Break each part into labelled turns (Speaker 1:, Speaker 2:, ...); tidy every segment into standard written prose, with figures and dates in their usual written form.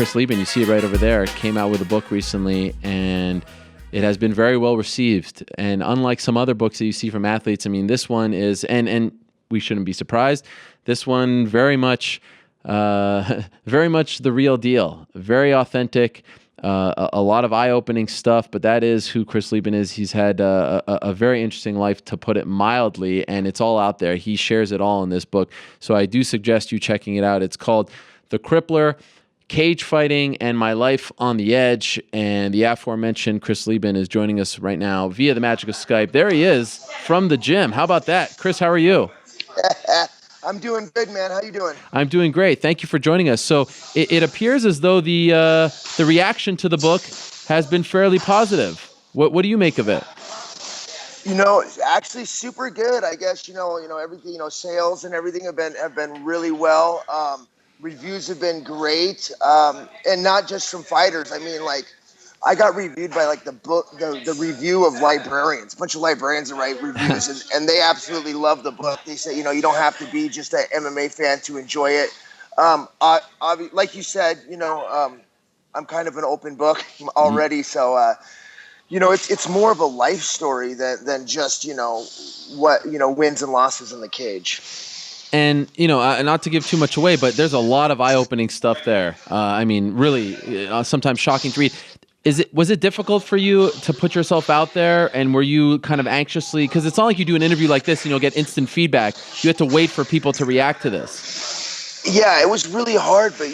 Speaker 1: Chris Leben, you see it right over there, came out with a book recently, and it has been very well received. And unlike some other books that you see from athletes, I mean, this one is, and we shouldn't be surprised, this one very much the real deal, very authentic, a lot of eye-opening stuff, but that is who Chris Leben is. He's had a very interesting life, to put it mildly, and it's all out there. He shares it all in this book. So I do suggest you checking it out. It's called The Crippler, Cage Fighting and My Life on the Edge. And the aforementioned Chris Leben is joining us right now via the magic of Skype. There he is from the gym. How about that? Chris, how are you?
Speaker 2: I'm doing good, man. How you doing?
Speaker 1: I'm doing great. Thank you for joining us. So it appears as though the reaction to the book has been fairly positive. What do you make of it?
Speaker 2: Actually super good. I guess everything. Sales and everything have been really well. Reviews have been great, and not just from fighters. I mean, like, I got reviewed by like the review of librarians. A bunch of librarians that write reviews, and they absolutely love the book. They say, you don't have to be just an MMA fan to enjoy it. Like you said, I'm kind of an open book already, so it's more of a life story than just what wins and losses in the cage.
Speaker 1: And, not to give too much away, but there's a lot of eye-opening stuff there. I mean, really, sometimes shocking to read. Was it difficult for you to put yourself out there, and were you kind of anxiously, because it's not like you do an interview like this and you'll get instant feedback. You have to wait for people to react to this.
Speaker 2: Yeah, it was really hard, but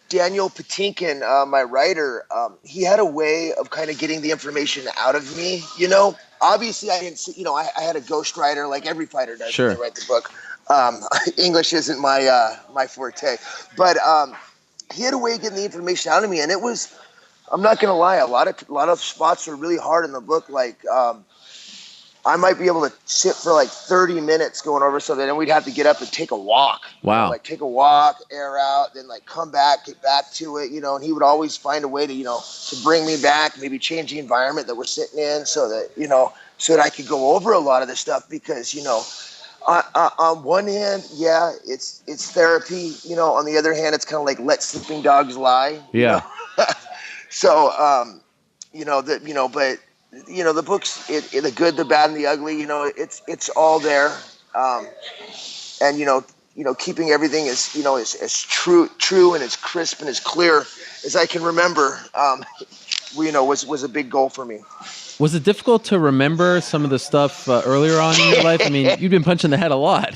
Speaker 2: Daniel Patinkin, my writer, he had a way of kind of getting the information out of me. Obviously I didn't see, I had a ghostwriter like every fighter does.
Speaker 1: Sure.
Speaker 2: When they write the book. English isn't my forte, but he had a way of getting the information out of me, and it was, I'm not gonna lie, a lot of spots were really hard in the book. Like I might be able to sit for like 30 minutes going over something, and we'd have to get up and take a walk.
Speaker 1: Wow.
Speaker 2: Like take a walk, air out, then like come back, get back to it, and he would always find a way to, to bring me back, maybe change the environment that we're sitting in so that, so that I could go over a lot of this stuff because, on one hand, yeah, it's therapy, on the other hand, it's kind of like let sleeping dogs lie.
Speaker 1: Yeah.
Speaker 2: So, but the books, the good, the bad, and the ugly, it's all there. And keeping everything as true and as crisp and as clear as I can remember, was a big goal for me.
Speaker 1: Was it difficult to remember some of the stuff earlier on in your life? I mean, you've been punched in the head a lot.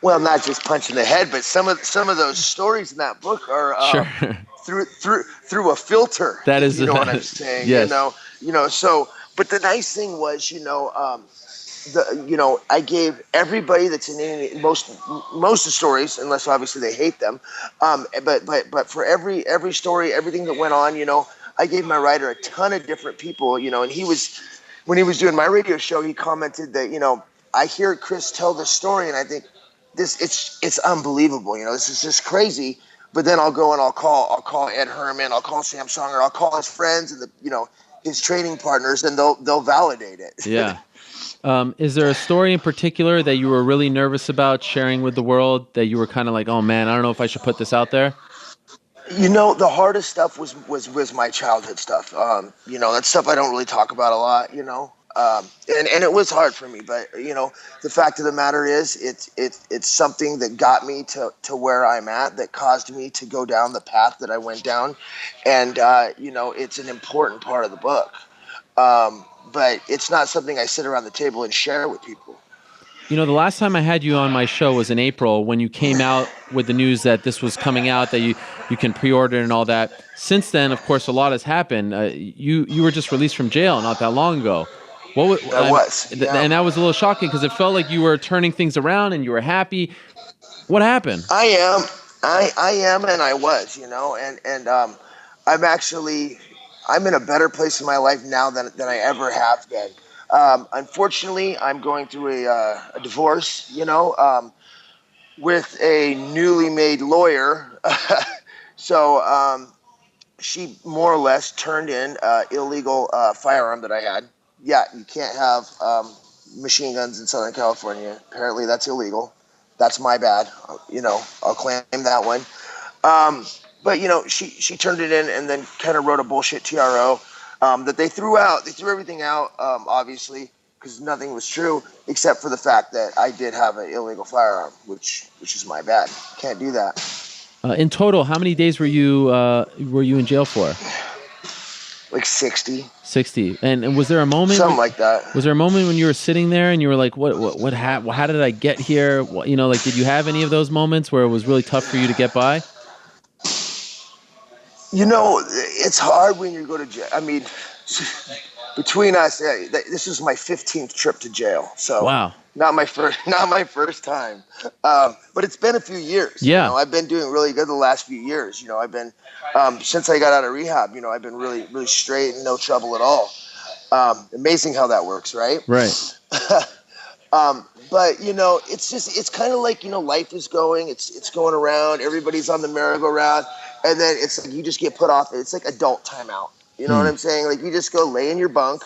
Speaker 2: Well, not just punching the head, but some of those stories in that book are
Speaker 1: Sure.
Speaker 2: through a filter.
Speaker 1: That is,
Speaker 2: what I'm saying.
Speaker 1: Yes.
Speaker 2: So. But the nice thing was, I gave everybody that's in most of the stories, unless obviously they hate them. But for every story, everything that went on, I gave my writer a ton of different people, and when he was doing my radio show, he commented that, I hear Chris tell this story and I think it's unbelievable. This is just crazy. But then I'll go and I'll call Ed Herman, I'll call Sam Songer, I'll call his friends and his training partners, and they'll validate it.
Speaker 1: Yeah. Is there a story in particular that you were really nervous about sharing with the world, that you were kind of like, oh man, I don't know if I should put this out there?
Speaker 2: The hardest stuff was my childhood stuff. That stuff I don't really talk about a lot, and it was hard for me, but the fact of the matter is it's something that got me to where I'm at, that caused me to go down the path that I went down. And it's an important part of the book. But it's not something I sit around the table and share with people.
Speaker 1: The last time I had you on my show was in April, when you came out with the news that this was coming out, that you can pre-order and all that. Since then, of course, a lot has happened. You were just released from jail not that long ago. And that was a little shocking because it felt like you were turning things around and you were happy. What happened?
Speaker 2: I am, and I was, and I'm in a better place in my life now than I ever have been. Unfortunately, I'm going through a divorce, with a newly made lawyer. So she more or less turned in illegal firearm that I had. Yeah, you can't have machine guns in Southern California. Apparently that's illegal. That's my bad. I'll claim that one. But she turned it in and then kind of wrote a bullshit TRO that they threw out. They threw everything out, obviously, because nothing was true except for the fact that I did have an illegal firearm, which is my bad. Can't do that.
Speaker 1: In total, how many days were you in jail for?
Speaker 2: Like 60.
Speaker 1: 60. And was there a moment?
Speaker 2: Something like that.
Speaker 1: Was there a moment when you were sitting there and you were like, what happened? How did I get here? Like, did you have any of those moments where it was really tough for you to get by?
Speaker 2: It's hard when you go to jail. I mean, between us, this is my 15th trip to jail. So
Speaker 1: wow,
Speaker 2: not my first time. But it's been a few years.
Speaker 1: Yeah,
Speaker 2: I've been doing really good the last few years. I've been since I got out of rehab. I've been really, really straight and no trouble at all. Amazing how that works, right?
Speaker 1: Right.
Speaker 2: But it's kind of like life is going. It's going around. Everybody's on the merry-go-round, and then it's like you just get put off. It's like adult timeout. You know what I'm saying? Like you just go lay in your bunk,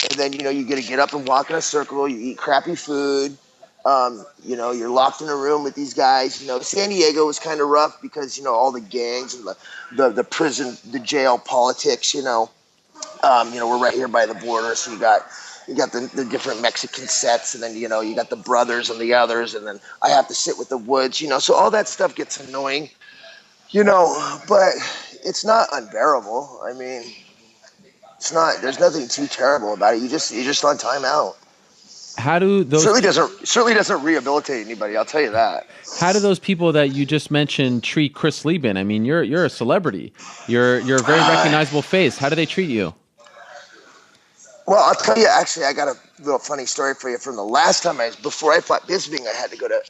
Speaker 2: and then you get up and walk in a circle. You eat crappy food. You're locked in a room with these guys. San Diego was kind of rough because all the gangs and the prison, the jail politics. We're right here by the border, so you got the different Mexican sets, and then you got the brothers and the others, and then I have to sit with the Woods. So all that stuff gets annoying. But it's not unbearable. I mean, it's not. There's nothing too terrible about it. You're just on timeout.
Speaker 1: How do those
Speaker 2: certainly doesn't rehabilitate anybody? I'll tell you that.
Speaker 1: How do those people that you just mentioned treat Chris Leben? I mean, you're a celebrity. You're a very recognizable face. How do they treat you?
Speaker 2: Well, I'll tell you. Actually, I got a little funny story for you from the last time before I fought Bisping. I had to go to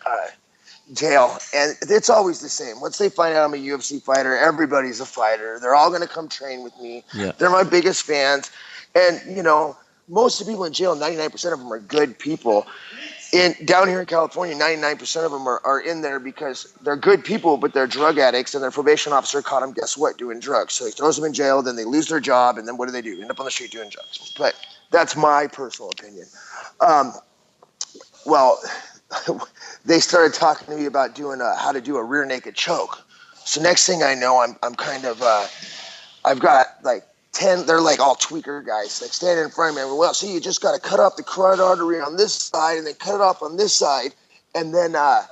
Speaker 2: jail, and it's always the same. Once they find out I'm a UFC fighter, everybody's a fighter. They're all going to come train with me.
Speaker 1: Yeah.
Speaker 2: They're my biggest fans, and most of the people in jail, 99% of them are good people. Down here in California, 99% of them are in there because they're good people, but they're drug addicts, and their probation officer caught them, guess what, doing drugs. So he throws them in jail, then they lose their job, and then what do? End up on the street doing drugs. But that's my personal opinion. Well, they started talking to me about doing how to do a rear naked choke. So next thing I know, I'm kind of I've got like 10. They're like all tweaker guys, like standing in front of me. Well, so you just got to cut off the carotid artery on this side, and then cut it off on this side, and then I'm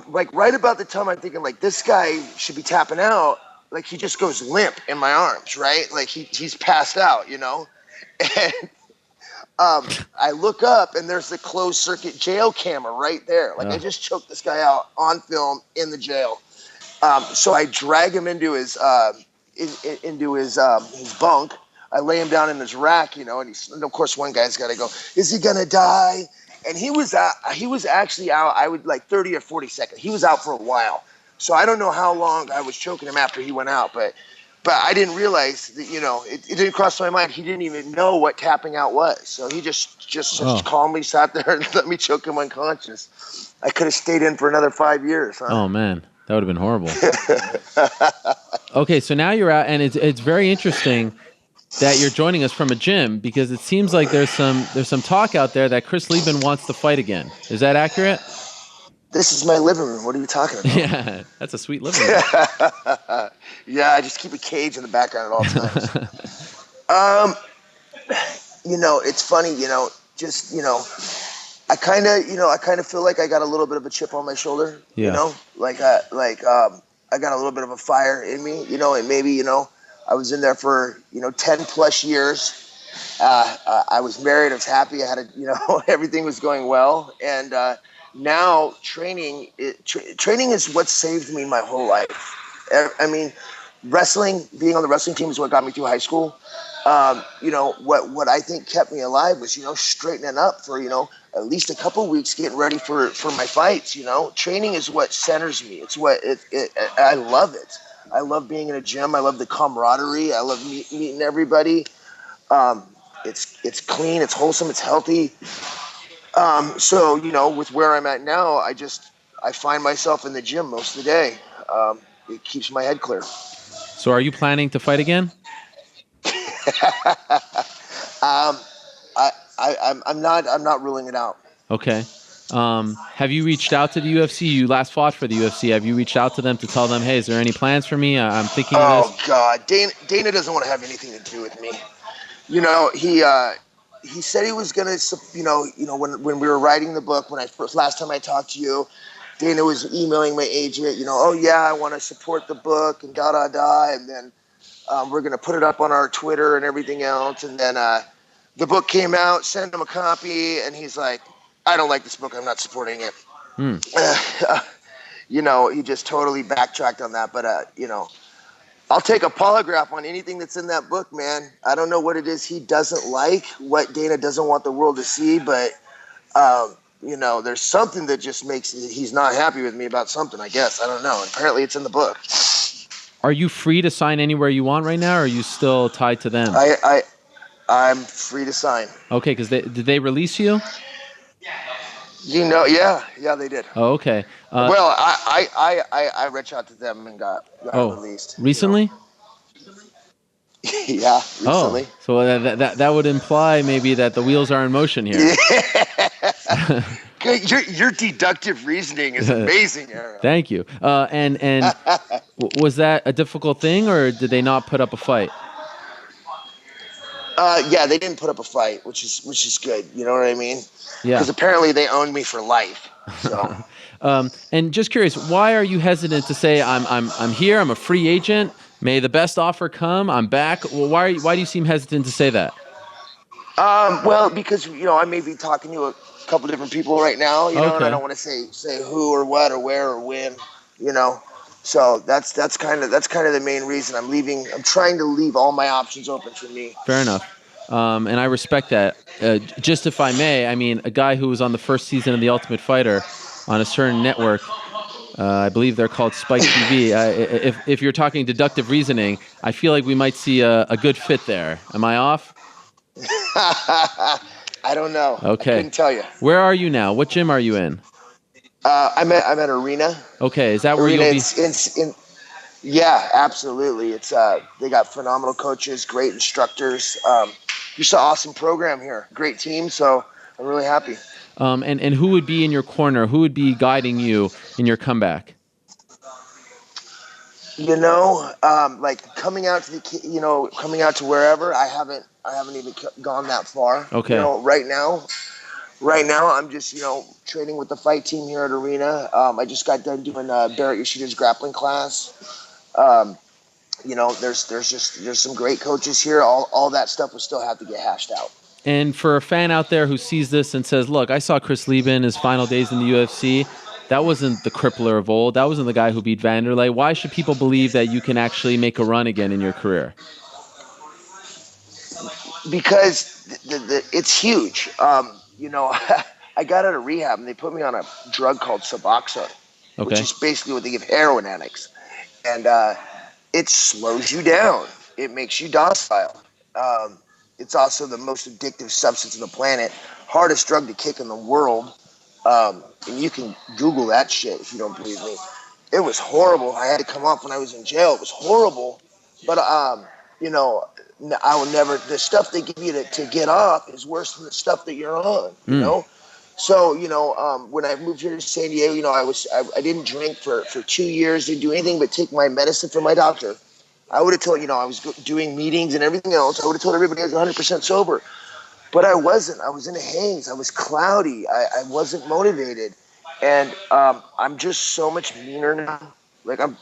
Speaker 2: like right about the time I'm thinking like this guy should be tapping out. Like he just goes limp in my arms, right? Like he's passed out, and. I look up and there's the closed circuit jail camera right there. Like I just choked this guy out on film in the jail. So I drag him into his bunk. I lay him down in his rack, and of course one guy's got to go, is he gonna die? And he was actually out. I would like 30 or 40 seconds. He was out for a while. So I don't know how long I was choking him after he went out, but I didn't realize that, it didn't cross my mind. He didn't even know what tapping out was. So he just calmly sat there and let me choke him unconscious. I could have stayed in for another 5 years. Huh?
Speaker 1: Oh, man. That would have been horrible. Okay, so now you're out, and it's very interesting that you're joining us from a gym because it seems like there's some talk out there that Chris Leben wants to fight again. Is that accurate?
Speaker 2: This is my living room. What are you talking about?
Speaker 1: Yeah, that's a sweet living room.
Speaker 2: Yeah, I just keep a cage in the background at all times. It's funny, I kind of feel like I got a little bit of a chip on my shoulder,
Speaker 1: Yeah.
Speaker 2: I got a little bit of a fire in me, and maybe, I was in there for, 10 plus years. I was married. I was happy. I had everything was going well. And, now training is what saved me my whole life. I mean, wrestling, being on the wrestling team is what got me through high school. What I think kept me alive was, straightening up for, at least a couple weeks getting ready for my fights. Training is what centers me. It's what I love it. I love being in a gym. I love the camaraderie. I love meeting everybody. It's clean, it's wholesome, it's healthy. So, with where I'm at now, I find myself in the gym most of the day. It keeps my head clear.
Speaker 1: So are you planning to fight again?
Speaker 2: I'm not ruling it out.
Speaker 1: Okay. Have you reached out to the UFC? You last fought for the UFC. Have you reached out to them to tell them, hey, is there any plans for me? I'm thinking of this.
Speaker 2: Oh God, Dana doesn't want to have anything to do with me. He said he was gonna, when we were writing the book, last time I talked to you, Dana was emailing my agent, oh yeah, I want to support the book and da da da, and then we're gonna put it up on our Twitter and everything else, and then the book came out, sent him a copy, and he's like, I don't like this book, I'm not supporting it. He just totally backtracked on that, but I'll take a polygraph on anything that's in that book, man. I don't know what it is he doesn't like, what Dana doesn't want the world to see, but, there's something that just makes he's not happy with me about something, I guess. I don't know. Apparently it's in the book.
Speaker 1: Are you free to sign anywhere you want right now, or are you still tied to them?
Speaker 2: I'm free to sign.
Speaker 1: Okay, because did they release you?
Speaker 2: Yeah, they did.
Speaker 1: Oh, okay.
Speaker 2: Well, I reached out to them and got released.
Speaker 1: Recently?
Speaker 2: Yeah, recently.
Speaker 1: Oh, so that would imply maybe that the wheels are in motion here.
Speaker 2: Your deductive reasoning is amazing, Aaron.
Speaker 1: Thank you. And was that a difficult thing, or did they not put up a fight?
Speaker 2: Yeah, they didn't put up a fight, which is good. You know what I mean?
Speaker 1: Yeah.
Speaker 2: Because apparently they owned me for life. So.
Speaker 1: And just curious, why are you hesitant to say I'm here? I'm a free agent. May the best offer come. I'm back. Well, why do you seem hesitant to say that?
Speaker 2: Well, because I may be talking to a couple different people right now. And I don't want to say who or what or where or when. So that's kind of the main reason I'm leaving. I'm trying to leave all my options open for me.
Speaker 1: Fair enough. And I respect that. Just if I may, I mean, a guy who was on the first season of The Ultimate Fighter on a certain network, I believe they're called Spike TV. If you're talking deductive reasoning, I feel like we might see a good fit there. Am I off?
Speaker 2: I don't know.
Speaker 1: Okay.
Speaker 2: I couldn't tell you.
Speaker 1: Where are you now? What gym are you in?
Speaker 2: I'm at Arena.
Speaker 1: Okay, is that where you'll be?
Speaker 2: Yeah, absolutely. It's they got phenomenal coaches, great instructors. Just an awesome program here. Great team, so I'm really happy.
Speaker 1: And who would be in your corner? Who would be guiding you in your comeback?
Speaker 2: Like coming out to wherever, I haven't even gone that far.
Speaker 1: Okay.
Speaker 2: Right now I'm just training with the fight team here at Arena. I just got done doing Barrett Yoshida's grappling class. There's some great coaches here. All that stuff will still have to get hashed out.
Speaker 1: And for a fan out there who sees this and says, look, I saw Chris Leben in his final days in the UFC. That wasn't the crippler of old. That wasn't the guy who beat Vanderlei. Why should people believe that you can actually make a run again in your career?
Speaker 2: Because it's huge. I got out of rehab and they put me on a drug called Suboxone, which is basically what they give heroin addicts. And it slows you down. It makes you docile. It's also the most addictive substance on the planet. Hardest drug to kick in the world. And you can Google that shit if you don't believe me. It was horrible. I had to come off when I was in jail. It was horrible. But, I will never, the stuff they give you to get off is worse than the stuff that you're on, you know? So, when I moved here to San Diego, I didn't drink for 2 years, didn't do anything but take my medicine from my doctor. I would have told, I was doing meetings and everything else. I would have told everybody I was 100% sober. But I wasn't. I was in a haze. I was cloudy. I wasn't motivated. And I'm just so much meaner now. Like, I'm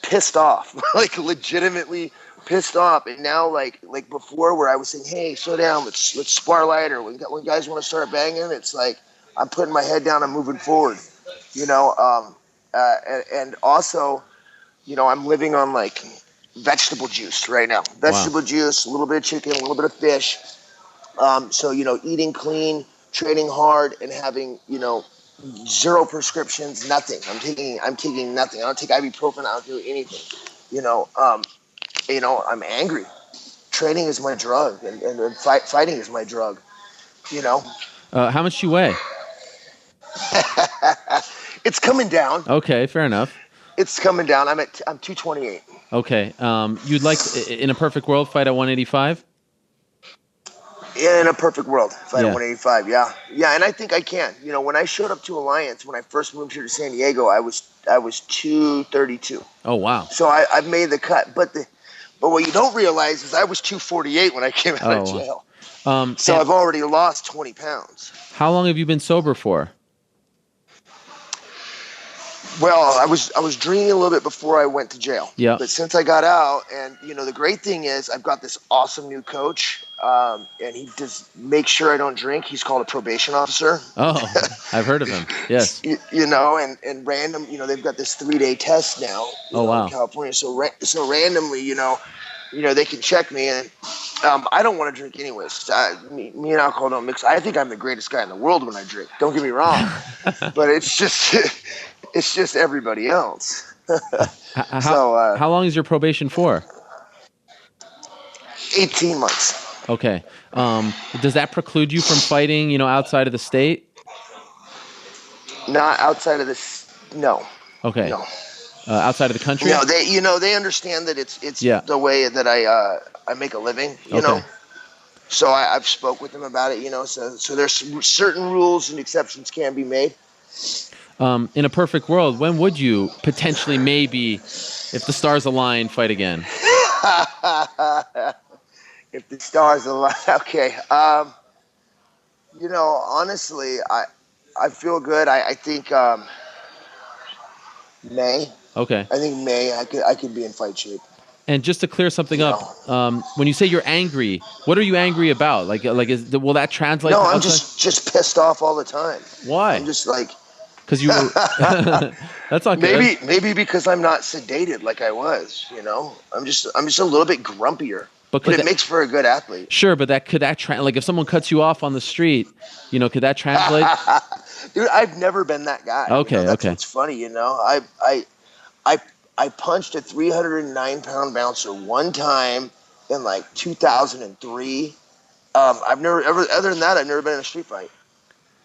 Speaker 2: pissed off. Like, legitimately pissed off. And now, like before, where I was saying, hey, slow down. Let's spar lighter. When guys want to start banging, it's like I'm putting my head down and moving forward. And also, I'm living on, like, vegetable juice right now. Vegetable juice, a little bit of chicken, a little bit of fish. So, eating clean, training hard, and having, zero prescriptions, nothing. I'm taking nothing. I don't take ibuprofen. I don't do anything. I'm angry. Training is my drug, and fighting is my drug.
Speaker 1: How much do you weigh?
Speaker 2: It's coming down.
Speaker 1: Okay, fair enough.
Speaker 2: It's coming down. I'm 228.
Speaker 1: Okay. You'd like, in a perfect world, fight at 185?
Speaker 2: In a perfect world, fight
Speaker 1: Yeah.
Speaker 2: at 185. Yeah, and I think I can. You know, when I showed up to Alliance, when I first moved here to San Diego, I was 232.
Speaker 1: Oh, wow.
Speaker 2: So I've made the cut, but what you don't realize is I was 248 when I came out of
Speaker 1: Oh,
Speaker 2: jail.
Speaker 1: wow.
Speaker 2: So
Speaker 1: And
Speaker 2: I've already lost 20 pounds.
Speaker 1: how long have you been sober for?
Speaker 2: Well, I was drinking a little bit before I went to jail.
Speaker 1: Yeah.
Speaker 2: But since I got out, and you know, the great thing is I've got this awesome new coach, and he does make sure I don't drink. He's called a probation officer.
Speaker 1: Oh, I've heard of him. Yes.
Speaker 2: You know, and random, you know, they've got this 3-day test now.
Speaker 1: Oh, wow.
Speaker 2: In California. So randomly, you know, they can check me, and I don't want to drink anyways. Me and alcohol don't mix. I think I'm the greatest guy in the world when I drink. Don't get me wrong, but it's just everybody else.
Speaker 1: How long is your probation for?
Speaker 2: 18 months.
Speaker 1: Okay. Does that preclude you from fighting, outside of the state?
Speaker 2: Not outside of this. No.
Speaker 1: Okay.
Speaker 2: No.
Speaker 1: Outside of the country?
Speaker 2: No, they understand that it's the way that I make a living, you know. So I've spoke with them about it, you know. So there's certain rules and exceptions can be made.
Speaker 1: In a perfect world, when would you potentially, maybe, if the stars align, fight again?
Speaker 2: If the stars align, okay. You know, honestly, I feel good. I think May.
Speaker 1: Okay.
Speaker 2: I think May. I could be in fight shape.
Speaker 1: And just to clear something up, when you say you're angry, what are you angry about? Will that translate?
Speaker 2: No,
Speaker 1: to
Speaker 2: I'm
Speaker 1: outside?
Speaker 2: just pissed off all the time.
Speaker 1: Why?
Speaker 2: I'm just like.
Speaker 1: Because you were. That's not good.
Speaker 2: Maybe because I'm not sedated like I was. You know, I'm just a little bit grumpier. But it makes for a good athlete.
Speaker 1: Sure, but like if someone cuts you off on the street, could that translate?
Speaker 2: Dude, I've never been that guy.
Speaker 1: Okay,
Speaker 2: that's what's funny. You know, I punched a 309-pound bouncer one time in like 2003. I've never other than that, I've never been in a street fight.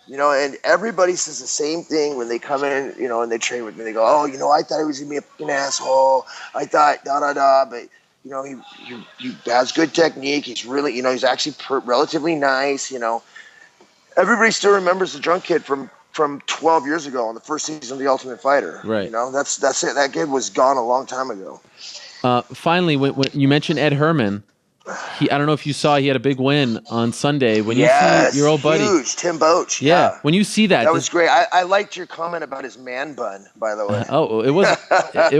Speaker 2: You know, and everybody says the same thing when they come in, you know, and they train with me. They go, "Oh, you know, I thought he was gonna be a fucking asshole. I thought but you know, he has good technique. He's really, you know, he's actually relatively nice. You know, everybody still remembers the drunk kid from 12 years ago on the first season of The Ultimate Fighter.
Speaker 1: Right.
Speaker 2: You know, that's it. That kid was gone a long time ago.
Speaker 1: Finally, when you mentioned Ed Herman, I don't know if you saw, he had a big win on Sunday. When you see your old buddy,
Speaker 2: huge Tim Boach.
Speaker 1: Yeah. When you see that
Speaker 2: was great. I liked your comment about his man bun, by the way.
Speaker 1: Oh, it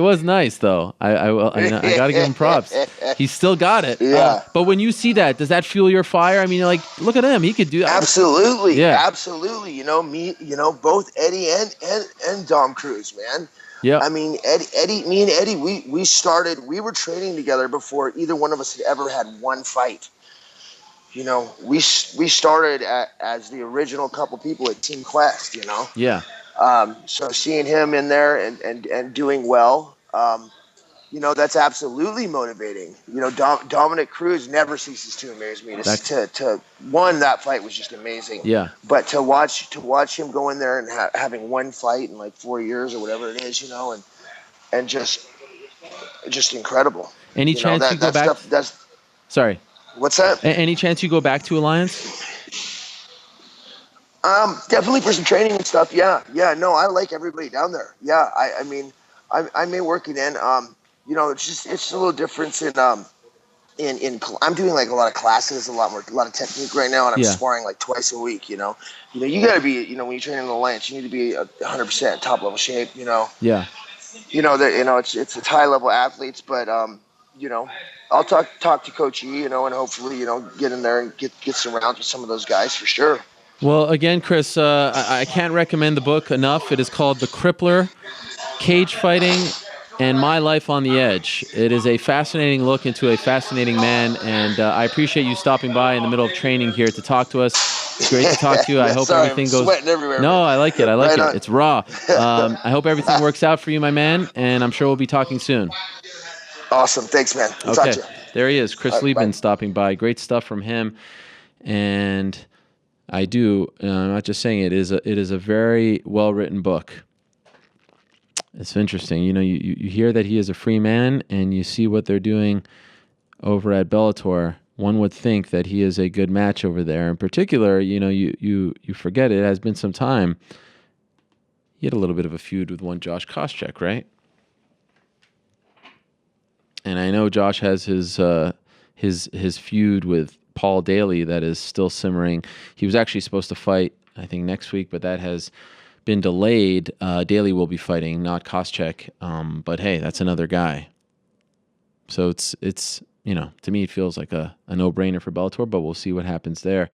Speaker 1: was nice though. I got to give him props. He still got it.
Speaker 2: Yeah.
Speaker 1: But when you see that, does that fuel your fire? I mean, like, look at him. He could do that.
Speaker 2: Absolutely.
Speaker 1: Yeah.
Speaker 2: Absolutely. You know, both Eddie and Dom Cruz, man.
Speaker 1: Yeah.
Speaker 2: I mean, me and Eddie, we were training together before either one of us had ever had one fight. You know, we started as the original couple people at Team Quest, you know?
Speaker 1: Yeah.
Speaker 2: So seeing him in there and doing well, you know, that's absolutely motivating. You know, Dominick Cruz never ceases to amaze me. That fight was just amazing.
Speaker 1: Yeah.
Speaker 2: But to watch him go in there and having one fight in like 4 years or whatever it is, you know, and just incredible.
Speaker 1: Any chance you go back? Sorry.
Speaker 2: What's that?
Speaker 1: Any chance you go back to Alliance?
Speaker 2: Definitely for some training and stuff. Yeah. No, I like everybody down there. Yeah. I mean, I may work it in. You know, it's a little difference in I'm doing like a lot of classes, a lot of technique right now, and I'm sparring like twice a week. You know, you got to be, you know, when you train in the Alliance, you need to be 100% top level shape. You know.
Speaker 1: Yeah.
Speaker 2: You know that, you know, it's high level athletes, but you know, I'll talk to Coach E, you know, and hopefully, you know, get in there and get some rounds with some of those guys for sure.
Speaker 1: Well, again, Chris, I can't recommend the book enough. It is called The Crippler: Cage Fighting and My Life on the Edge. It is a fascinating look into a fascinating man, and I appreciate you stopping by in the middle of training here to talk to us. It's great to talk to you. I hope everything goes.
Speaker 2: Sweating everywhere.
Speaker 1: No, I like it.
Speaker 2: Right
Speaker 1: it.
Speaker 2: on.
Speaker 1: It's raw. I hope everything works out for you, my man, and I'm sure we'll be talking soon.
Speaker 2: Awesome. Thanks, man. We'll talk to you.
Speaker 1: There he is, Chris Leben,
Speaker 2: bye.
Speaker 1: stopping by. Great stuff from him, and I'm not just saying it is a very well written book. It's interesting. You know, you hear that he is a free man, and you see what they're doing over at Bellator. one would think that he is a good match over there. In particular, you forget it has been some time. He had a little bit of a feud with one Josh Koscheck, right? And I know Josh has his feud with Paul Daly that is still simmering. He was actually supposed to fight, I think, next week, but that has been delayed. Daly will be fighting, not Koscheck. But hey, that's another guy. So it's to me, it feels like a no-brainer for Bellator, but we'll see what happens there.